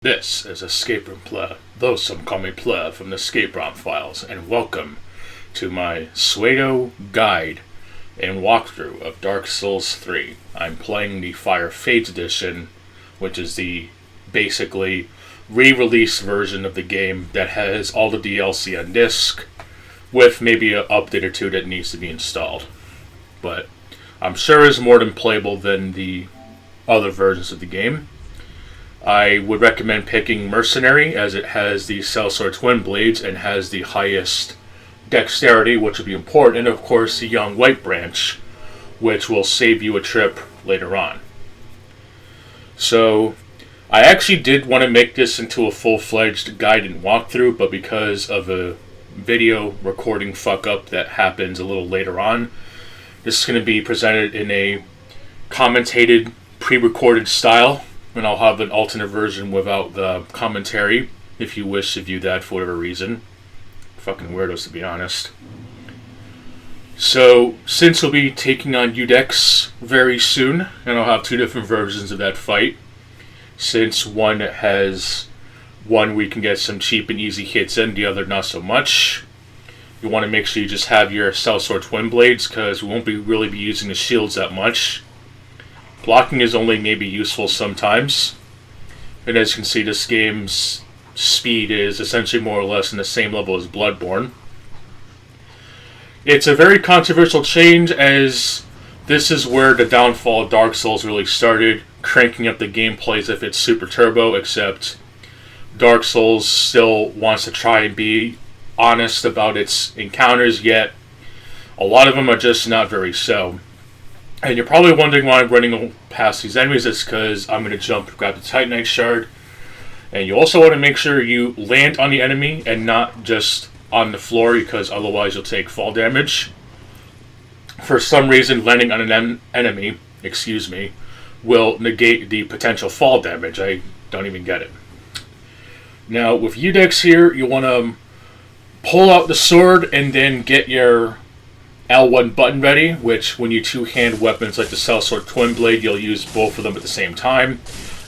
This is Escape Room Pleb, though some call me Pleb from the Escape Room Files, and welcome to my pseudo guide and walkthrough of Dark Souls 3. I'm playing the Fire Fades edition, which is the basically re-released version of the game that has all the DLC on disc, with maybe an update or two that needs to be installed. But I'm sure it's more than playable than the other versions of the game. I would recommend picking Mercenary, as it has the Sellsword Twin Blades and has the highest dexterity, which will be important, and of course the Young White Branch, which will save you a trip later on. So, I actually did want to make this into a full-fledged guide and walkthrough, but because of a video recording fuck-up that happens a little later on, this is going to be presented in a commentated, pre-recorded style. And I'll have an alternate version without the commentary, if you wish to view that for whatever reason. Fucking weirdos, to be honest. So, since we'll be taking on Iudex very soon, and I'll have two different versions of that fight, since one we can get some cheap and easy hits in, the other not so much. You want to make sure you just have your Sellsword Twin Blades, because we won't really be using the shields that much. Blocking is only maybe useful sometimes, and as you can see, this game's speed is essentially more or less in the same level as Bloodborne. It's a very controversial change, as this is where the downfall of Dark Souls really started, cranking up the gameplay as if it's super turbo, except Dark Souls still wants to try and be honest about its encounters, yet a lot of them are just not very so. And you're probably wondering why I'm running past these enemies. It's because I'm going to jump, grab the Titanite Shard. And you also want to make sure you land on the enemy and not just on the floor, because otherwise you'll take fall damage. For some reason, landing on an enemy, will negate the potential fall damage. I don't even get it. Now, with Iudex here, you want to pull out the sword and then get your L1 button ready, which when you two-hand weapons like the Sellsword Twin Blade, you'll use both of them at the same time.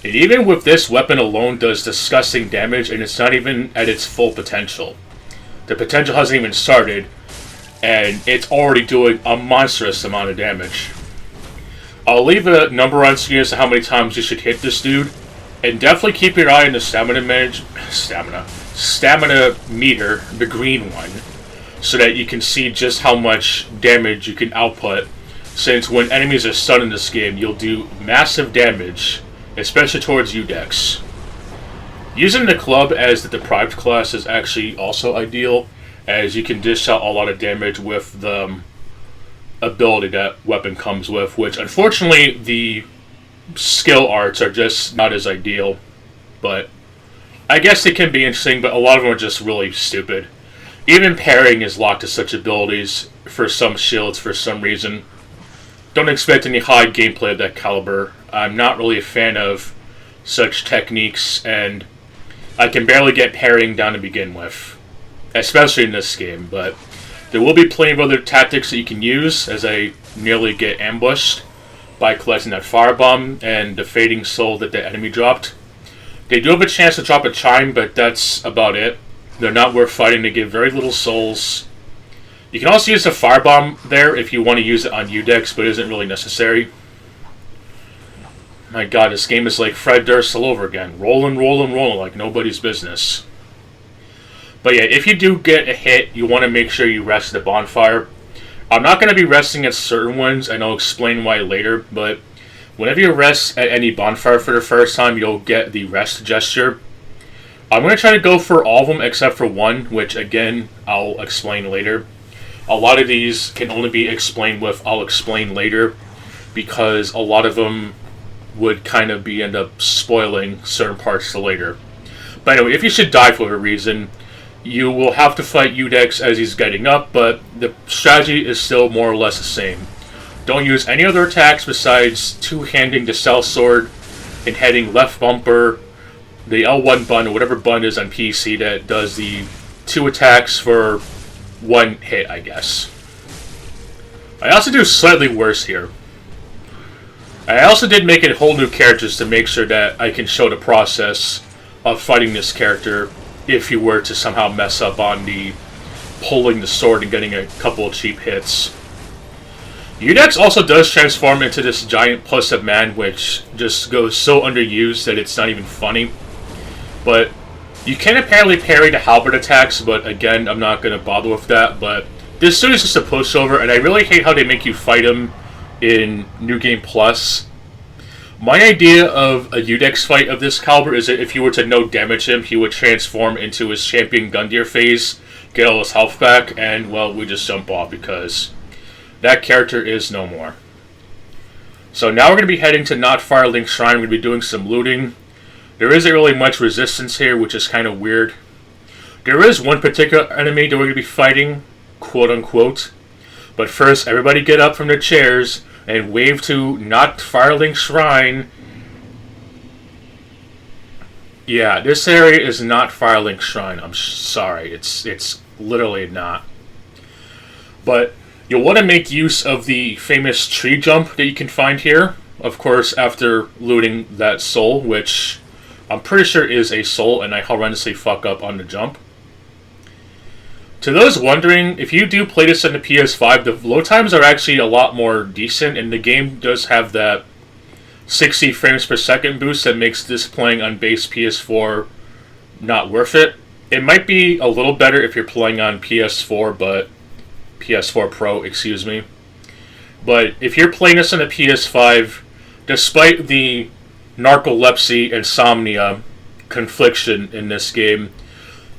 And even with this weapon alone does disgusting damage, and it's not even at its full potential. The potential hasn't even started, and it's already doing a monstrous amount of damage. I'll leave a number on screen as to how many times you should hit this dude, and definitely keep your eye on the stamina meter, the green one, so that you can see just how much damage you can output, since when enemies are stunned in this game, you'll do massive damage, especially towards Iudex. Using the club as the deprived class is actually also ideal, as you can dish out a lot of damage with the ability that weapon comes with, which unfortunately the skill arts are just not as ideal, but I guess they can be interesting, but a lot of them are just really stupid. Even parrying is locked to such abilities for some shields for some reason. Don't expect any high gameplay of that caliber. I'm not really a fan of such techniques, and I can barely get parrying down to begin with, especially in this game, but there will be plenty of other tactics that you can use, as I nearly get ambushed by collecting that firebomb and the fading soul that the enemy dropped. They do have a chance to drop a chime, but that's about it. They're not worth fighting. They give very little souls. You can also use the firebomb there if you want to use it on Iudex, but it isn't really necessary. My god, this game is like Fred Durst all over again. Rolling like nobody's business. But yeah, if you do get a hit, you want to make sure you rest at the bonfire. I'm not going to be resting at certain ones, and I'll explain why later, but whenever you rest at any bonfire for the first time, you'll get the rest gesture. I'm going to try to go for all of them except for one, which again, I'll explain later. A lot of these can only be explained with I'll explain later, because a lot of them would kind of end up spoiling certain parts to later. But anyway, if you should die for a reason, you will have to fight Iudex as he's getting up, but the strategy is still more or less the same. Don't use any other attacks besides two-handing the Sellsword and heading left bumper, the L1 button, or whatever button is on PC that does the two attacks for one hit, I guess. I also do slightly worse here. I also did make a whole new characters to make sure that I can show the process of fighting this character if you were to somehow mess up on the pulling the sword and getting a couple of cheap hits. Iudex also does transform into this giant puss of man, which just goes so underused that it's not even funny. But you can apparently parry the halberd attacks, but again, I'm not going to bother with that. But this dude is just a pushover, and I really hate how they make you fight him in New Game Plus. My idea of a Iudex fight of this caliber is that if you were to no damage him, he would transform into his champion Gundyr phase, get all his health back, and, well, we just jump off because that character is no more. So now we're going to be heading to not Firelink Shrine. We're going to be doing some looting. There isn't really much resistance here, which is kind of weird. There is one particular enemy that we're going to be fighting, quote-unquote. But first, everybody get up from their chairs and wave to not Firelink Shrine. Yeah, this area is not Firelink Shrine. I'm sorry. It's literally not. But you'll want to make use of the famous tree jump that you can find here. Of course, after looting that soul, which I'm pretty sure is a soul, and I horrendously fuck up on the jump. To those wondering, if you do play this on the PS5, the load times are actually a lot more decent, and the game does have that 60 frames per second boost that makes this playing on base PS4 not worth it. It might be a little better if you're playing on PS4, but PS4 Pro, excuse me. But if you're playing this on the PS5, despite the narcolepsy, insomnia, confliction in this game,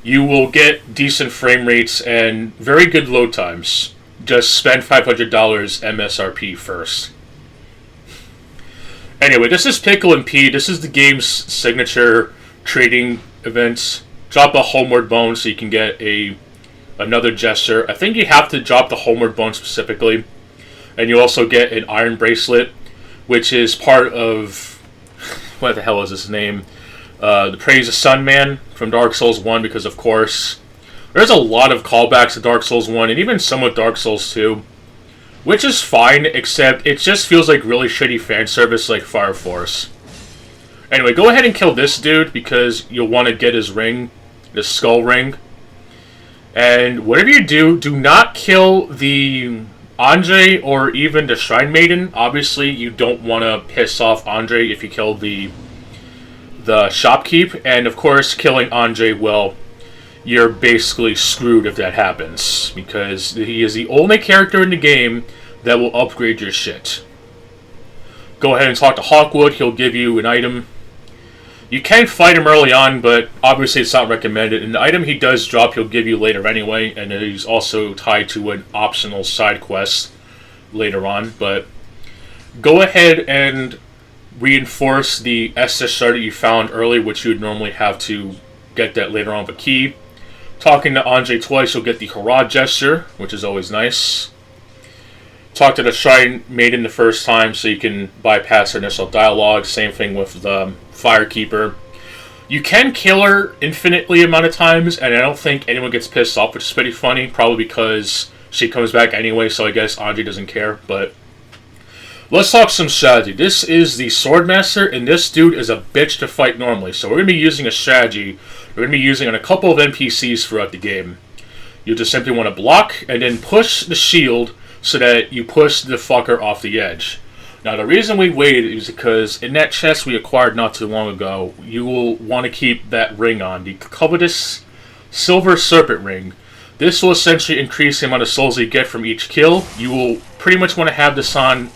you will get decent frame rates and very good load times. Just spend $500 MSRP first. Anyway, this is Pickle and P. This is the game's signature trading event. Drop a homeward bone so you can get another gesture. I think you have to drop the homeward bone specifically. And you also get an iron bracelet, which is part of... what the hell is his name? The Praise the Sun Man from Dark Souls 1, because of course there's a lot of callbacks to Dark Souls 1 and even some with Dark Souls 2, which is fine, except it just feels like really shitty fan service like Fire Force. Anyway, go ahead and kill this dude because you'll want to get his ring, the skull ring. And whatever you do, do not kill the Andre or even the Shrine Maiden. Obviously, you don't want to piss off Andre if you kill the shopkeep, and of course killing Andre, well, you're basically screwed if that happens, because he is the only character in the game that will upgrade your shit. Go ahead and talk to Hawkwood, he'll give you an item. You can fight him early on, but obviously it's not recommended, and the item he does drop he'll give you later anyway, and he's also tied to an optional side quest later on. But go ahead and reinforce the Estus shard that you found early, which you would normally have to get that later on with a key. Talking to Andre twice, you'll get the Hurrah gesture, which is always nice. Talk to the Shrine Maiden the first time so you can bypass her initial dialogue. Same thing with the Firekeeper. You can kill her infinitely amount of times, and I don't think anyone gets pissed off, which is pretty funny, probably because she comes back anyway, so I guess Andre doesn't care, but let's talk some strategy. This is the Swordmaster, and this dude is a bitch to fight normally. So we're going to be using a strategy we're going to be using on a couple of NPCs throughout the game. You just simply want to block, and then push the shield so that you push the fucker off the edge. Now the reason we waited is because in that chest we acquired not too long ago, you will want to keep that ring on, the covetous Silver Serpent Ring. This will essentially increase the amount of souls you get from each kill. You will pretty much want to have this on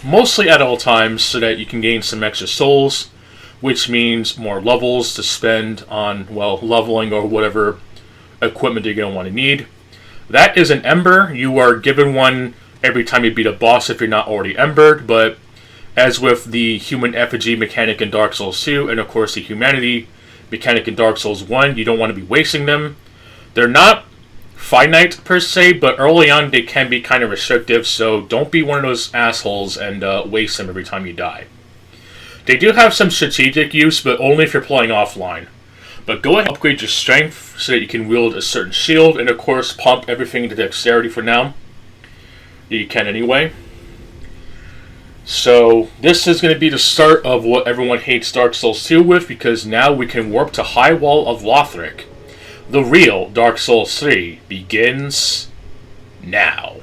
mostly at all times so that you can gain some extra souls, which means more levels to spend on, well, leveling or whatever equipment you're going to want to need. That is an Ember. You are given one every time you beat a boss if you're not already Embered, but as with the Human Effigy mechanic in Dark Souls 2, and of course the Humanity mechanic in Dark Souls 1, you don't want to be wasting them. They're not finite per se, but early on they can be kind of restrictive, so don't be one of those assholes and waste them every time you die. They do have some strategic use, but only if you're playing offline. But go ahead and upgrade your strength so that you can wield a certain shield, and of course pump everything into dexterity for now. You can anyway. So this is going to be the start of what everyone hates Dark Souls 2 with, because now we can warp to High Wall of Lothric. The real Dark Souls 3 begins now.